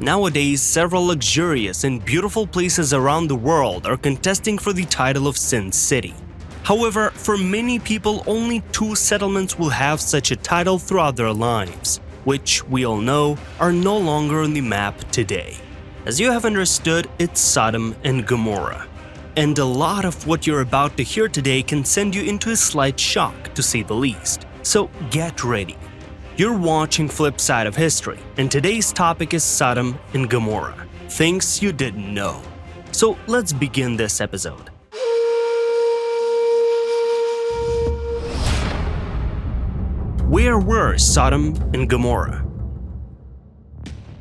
Nowadays, several luxurious and beautiful places around the world are contesting for the title of Sin City. However, for many people, only 2 settlements will have such a title throughout their lives, which we all know are no longer on the map today. As you have understood, it's Sodom and Gomorrah. And a lot of what you're about to hear today can send you into a slight shock, to say the least. So get ready. You're watching Flip Side of History, and today's topic is Sodom and Gomorrah, things you didn't know. So let's begin this episode. Where were Sodom and Gomorrah?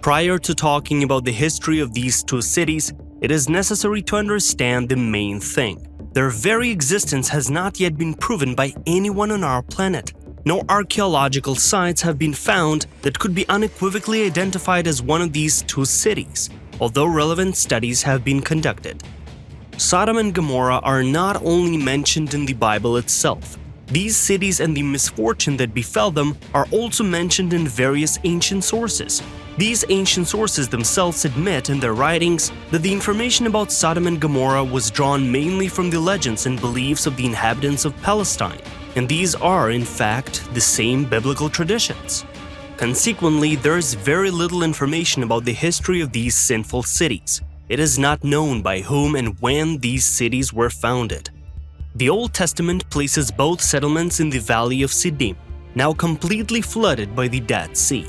Prior to talking about the history of these 2 cities, it is necessary to understand the main thing. Their very existence has not yet been proven by anyone on our planet. No archaeological sites have been found that could be unequivocally identified as one of these 2 cities, although relevant studies have been conducted. Sodom and Gomorrah are not only mentioned in the Bible itself. These cities and the misfortune that befell them are also mentioned in various ancient sources. These ancient sources themselves admit in their writings that the information about Sodom and Gomorrah was drawn mainly from the legends and beliefs of the inhabitants of Palestine, and these are, in fact, the same biblical traditions. Consequently, there is very little information about the history of these sinful cities. It is not known by whom and when these cities were founded. The Old Testament places both settlements in the valley of Sodom, now completely flooded by the Dead Sea.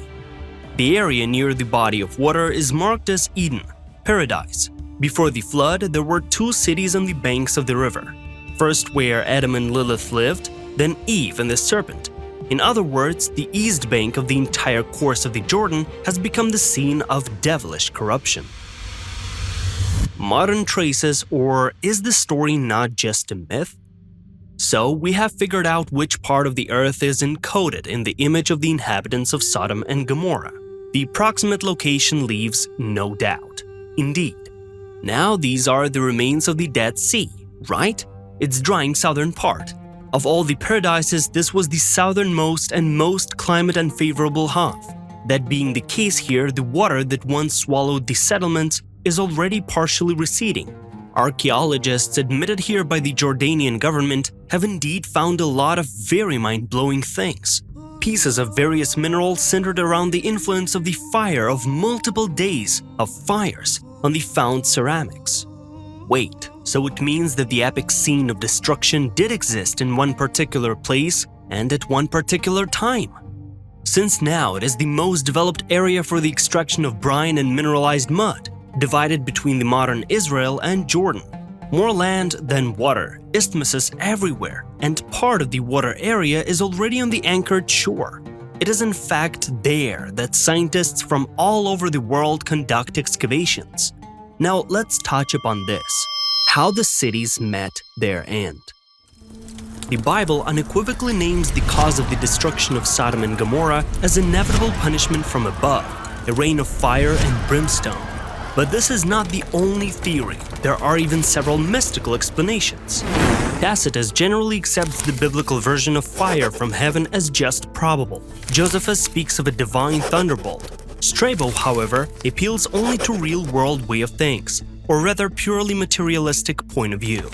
The area near the body of water is marked as Eden, paradise. Before the flood, there were 2 cities on the banks of the river. First where Adam and Lilith lived, then Eve and the serpent. In other words, the east bank of the entire course of the Jordan has become the scene of devilish corruption. Modern traces, or is the story not just a myth? So we have figured out which part of the earth is encoded in the image of the inhabitants of Sodom and Gomorrah. The approximate location leaves no doubt. Indeed. Now these are the remains of the Dead Sea, right? Its drying southern part. Of all the paradises, this was the southernmost and most climate unfavorable half. That being the case here, the water that once swallowed the settlements is already partially receding. Archaeologists admitted here by the Jordanian government have indeed found a lot of very mind-blowing things. Pieces of various minerals centered around the influence of the fire of multiple days of fires on the found ceramics. Wait, so it means that the epic scene of destruction did exist in one particular place and at one particular time? Since now it is the most developed area for the extraction of brine and mineralized mud, divided between the modern Israel and Jordan. More land than water, isthmuses everywhere, and part of the water area is already on the anchored shore. It is in fact there that scientists from all over the world conduct excavations. Now let's touch upon this: how the cities met their end. The Bible unequivocally names the cause of the destruction of Sodom and Gomorrah as inevitable punishment from above, a rain of fire and brimstone. But this is not the only theory. There are even several mystical explanations. Tacitus generally accepts the biblical version of fire from heaven as just probable. Josephus speaks of a divine thunderbolt. Strabo, however, appeals only to real-world way of things, or rather purely materialistic point of view.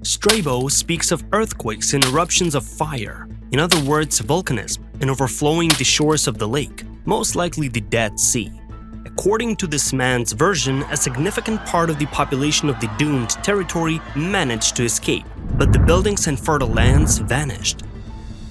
Strabo speaks of earthquakes and eruptions of fire, in other words volcanism, and overflowing the shores of the lake, most likely the Dead Sea. According to this man's version, a significant part of the population of the doomed territory managed to escape, but the buildings and fertile lands vanished.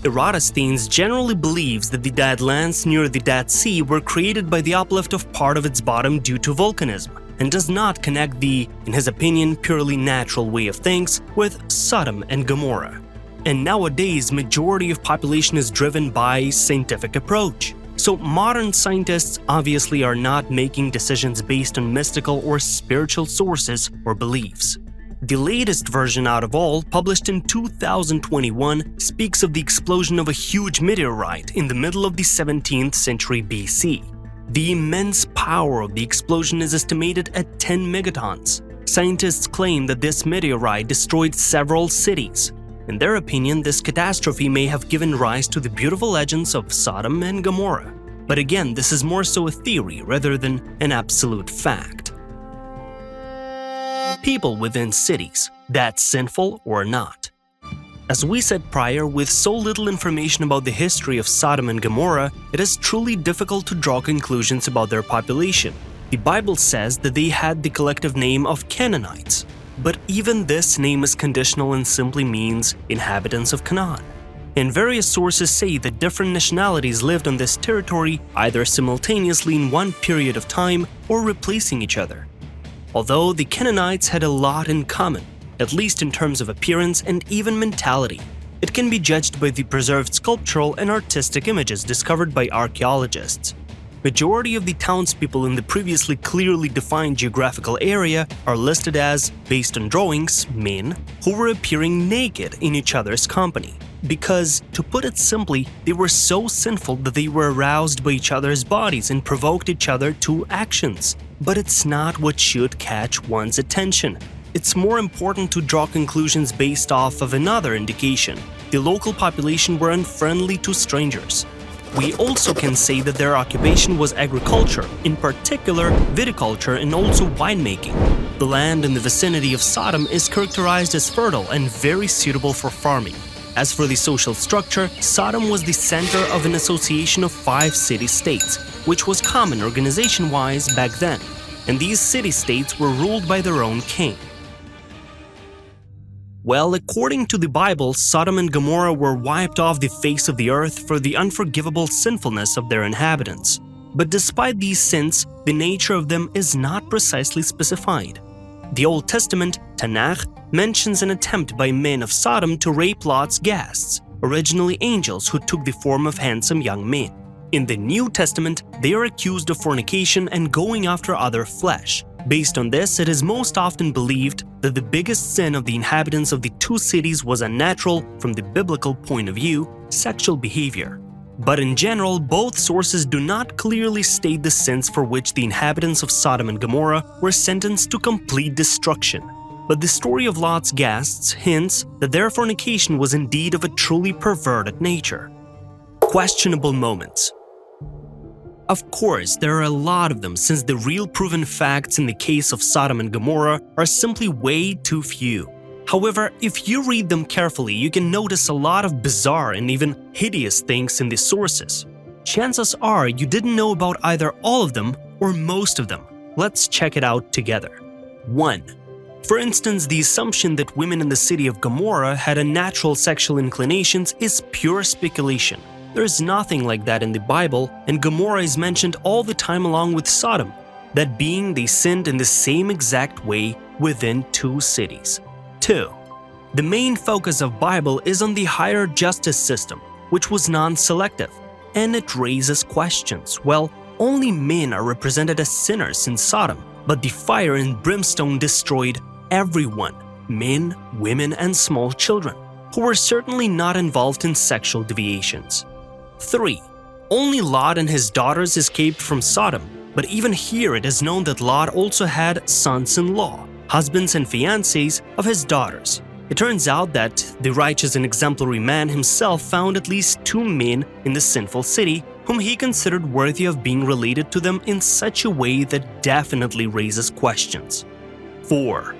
Eratosthenes generally believes that the dead lands near the Dead Sea were created by the uplift of part of its bottom due to volcanism, and does not connect the, in his opinion, purely natural way of things with Sodom and Gomorrah. And nowadays, majority of population is driven by scientific approach. So modern scientists obviously are not making decisions based on mystical or spiritual sources or beliefs. The latest version out of all, published in 2021, speaks of the explosion of a huge meteorite in the middle of the 17th century BC. The immense power of the explosion is estimated at 10 megatons. Scientists claim that this meteorite destroyed several cities. In their opinion, this catastrophe may have given rise to the beautiful legends of Sodom and Gomorrah. But again, this is more so a theory rather than an absolute fact. People within cities, that's sinful or not? As we said prior, with so little information about the history of Sodom and Gomorrah, it is truly difficult to draw conclusions about their population. The Bible says that they had the collective name of Canaanites, but even this name is conditional and simply means inhabitants of Canaan. And various sources say that different nationalities lived on this territory either simultaneously in one period of time or replacing each other. Although the Canaanites had a lot in common, at least in terms of appearance and even mentality. It can be judged by the preserved sculptural and artistic images discovered by archaeologists. Majority of the townspeople in the previously clearly defined geographical area are listed as, based on drawings, men who were appearing naked in each other's company. Because, to put it simply, they were so sinful that they were aroused by each other's bodies and provoked each other to actions. But it's not what should catch one's attention. It's more important to draw conclusions based off of another indication. The local population were unfriendly to strangers. We also can say that their occupation was agriculture, in particular viticulture and also winemaking. The land in the vicinity of Sodom is characterized as fertile and very suitable for farming. As for the social structure, Sodom was the center of an association of 5 city-states, which was common organization-wise back then, and these city-states were ruled by their own king. Well, according to the Bible, Sodom and Gomorrah were wiped off the face of the earth for the unforgivable sinfulness of their inhabitants. But despite these sins, the nature of them is not precisely specified. The Old Testament, Tanakh, mentions an attempt by men of Sodom to rape Lot's guests, originally angels who took the form of handsome young men. In the New Testament, they are accused of fornication and going after other flesh. Based on this, it is most often believed that the biggest sin of the inhabitants of the 2 cities was unnatural from the biblical point of view, sexual behavior. But in general, both sources do not clearly state the sins for which the inhabitants of Sodom and Gomorrah were sentenced to complete destruction. But the story of Lot's guests hints that their fornication was indeed of a truly perverted nature. Questionable moments. Of course, there are a lot of them since the real proven facts in the case of Sodom and Gomorrah are simply way too few. However, if you read them carefully, you can notice a lot of bizarre and even hideous things in the sources. Chances are you didn't know about either all of them or most of them. Let's check it out together. 1. For instance, the assumption that women in the city of Gomorrah had unnatural sexual inclinations is pure speculation. There is nothing like that in the Bible, and Gomorrah is mentioned all the time along with Sodom, that being they sinned in the same exact way within 2 cities. 2. The main focus of Bible is on the higher justice system, which was non-selective, and it raises questions. Well, only men are represented as sinners in Sodom, but the fire and brimstone destroyed everyone, men, women, and small children, who were certainly not involved in sexual deviations. 3. Only Lot and his daughters escaped from Sodom, but even here it is known that Lot also had sons-in-law, husbands and fiancés of his daughters. It turns out that the righteous and exemplary man himself found at least 2 men in the sinful city whom he considered worthy of being related to them in such a way that definitely raises questions. 4.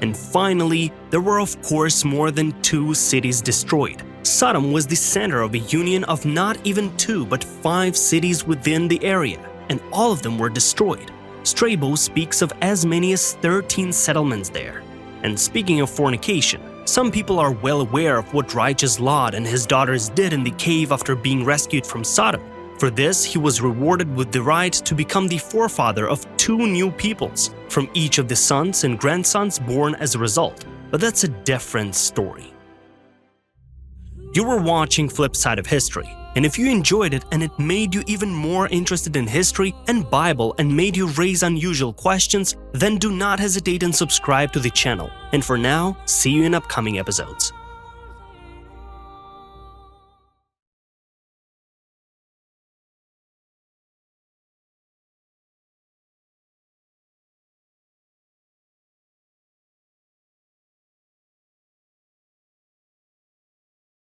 And finally, there were of course more than 2 cities destroyed. Sodom was the center of a union of not even 2 but 5 cities within the area, and all of them were destroyed. Strabo speaks of as many as 13 settlements there. And speaking of fornication, some people are well aware of what righteous Lot and his daughters did in the cave after being rescued from Sodom. For this, he was rewarded with the right to become the forefather of 2 new peoples, from each of the sons and grandsons born as a result. But that's a different story. You were watching Flip Side of History, and if you enjoyed it and it made you even more interested in history and Bible and made you raise unusual questions, then do not hesitate and subscribe to the channel. And for now, see you in upcoming episodes.